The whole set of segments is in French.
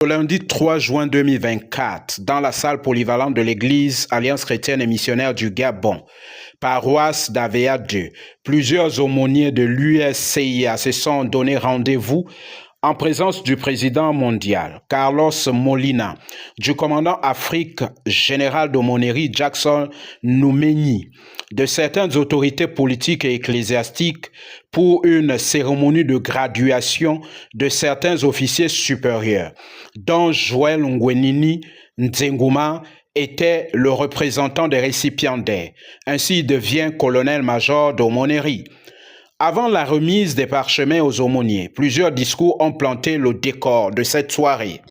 Le lundi 3 juin 2024, dans la salle polyvalente de l'Église Alliance chrétienne et missionnaire du Gabon, paroisse d'Avea 2, plusieurs aumôniers de l'USCIA se sont donné rendez-vous en présence du président mondial, Carlos Molina, du commandant Afrique général d'aumônerie Jackson Noumeni, de certaines autorités politiques et ecclésiastiques pour une cérémonie de graduation de certains officiers supérieurs, dont Joël Ngwenini Nzenguma était le représentant des récipiendaires. Ainsi, il devient colonel-major d'aumônerie. Avant la remise des parchemins aux aumôniers, plusieurs discours ont planté le décor de cette soirée.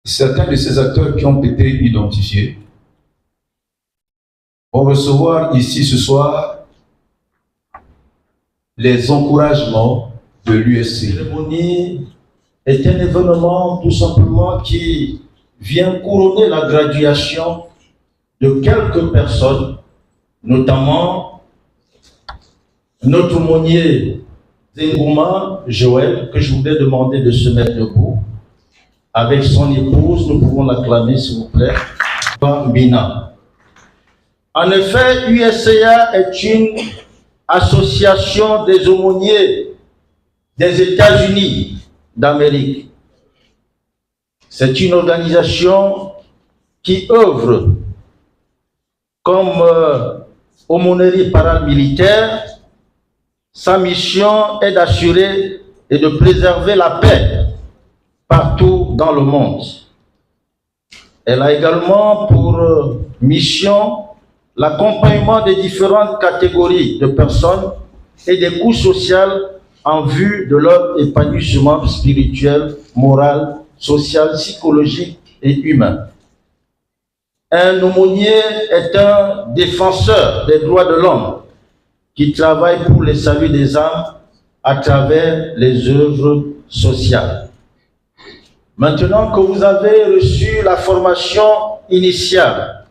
Certains de ces acteurs qui ont été identifiés vont recevoir ici ce soir les encouragements de l'USC. La cérémonie est un événement tout simplement qui vient couronner la graduation de quelques personnes, notamment notre aumônier Nzenguma Joël, que je voudrais demander de se mettre debout. Avec son épouse, nous pouvons l'acclamer s'il vous plaît, Mina. En effet, USCIA est une association des aumôniers des États-Unis d'Amérique. C'est une organisation qui œuvre comme aumônerie paramilitaire. Sa mission est d'assurer et de préserver la paix partout dans le monde. Elle a également pour mission l'accompagnement des différentes catégories de personnes et des coûts sociaux en vue de leur épanouissement spirituel, moral, social, psychologique et humain. Un aumônier est un défenseur des droits de l'homme qui travaille pour le salut des âmes à travers les œuvres sociales. Maintenant que vous avez reçu la formation initiale,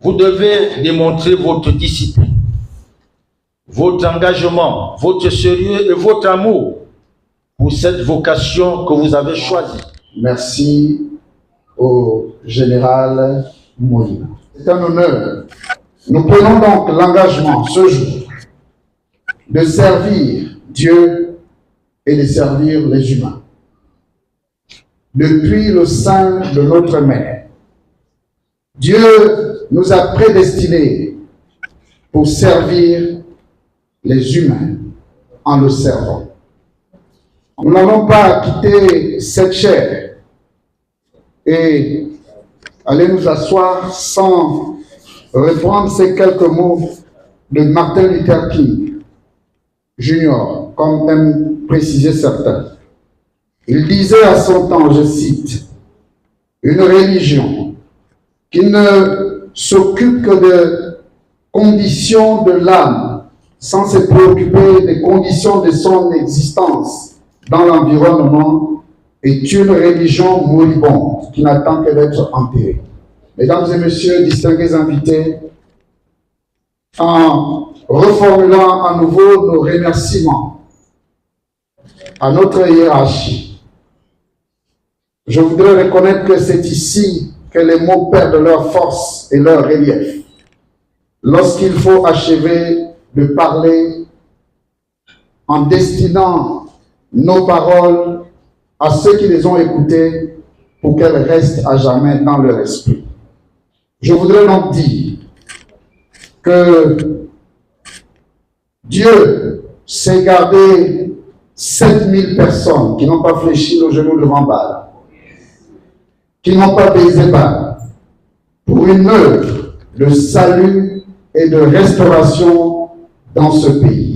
vous devez démontrer votre discipline, votre engagement, votre sérieux et votre amour pour cette vocation que vous avez choisie. Merci au général Molina. C'est un honneur. Nous prenons donc l'engagement ce jour de servir Dieu et de servir les humains. Depuis le sein de notre mère, Dieu nous a prédestinés pour servir les humains en le servant. Nous n'allons pas quitter cette chair et aller nous asseoir sans reprendre ces quelques mots de Martin Luther King Jr., comme aiment préciser certains. Il disait à son temps, je cite, « Une religion qui ne s'occupe que de conditions de l'âme, sans se préoccuper des conditions de son existence dans l'environnement, est une religion moribonde qui n'attend que d'être enterrée. » Mesdames et messieurs, distingués invités, en reformulant à nouveau nos remerciements à notre hiérarchie, je voudrais reconnaître que c'est ici que les mots perdent leur force et leur relief. Lorsqu'il faut achever de parler en destinant nos paroles à ceux qui les ont écoutées pour qu'elles restent à jamais dans leur esprit. Je voudrais donc dire que Dieu s'est gardé 7000 personnes qui n'ont pas fléchi le genou devant Baal, qui n'ont pas baisé Baal, pour une œuvre de salut et de restauration dans ce pays.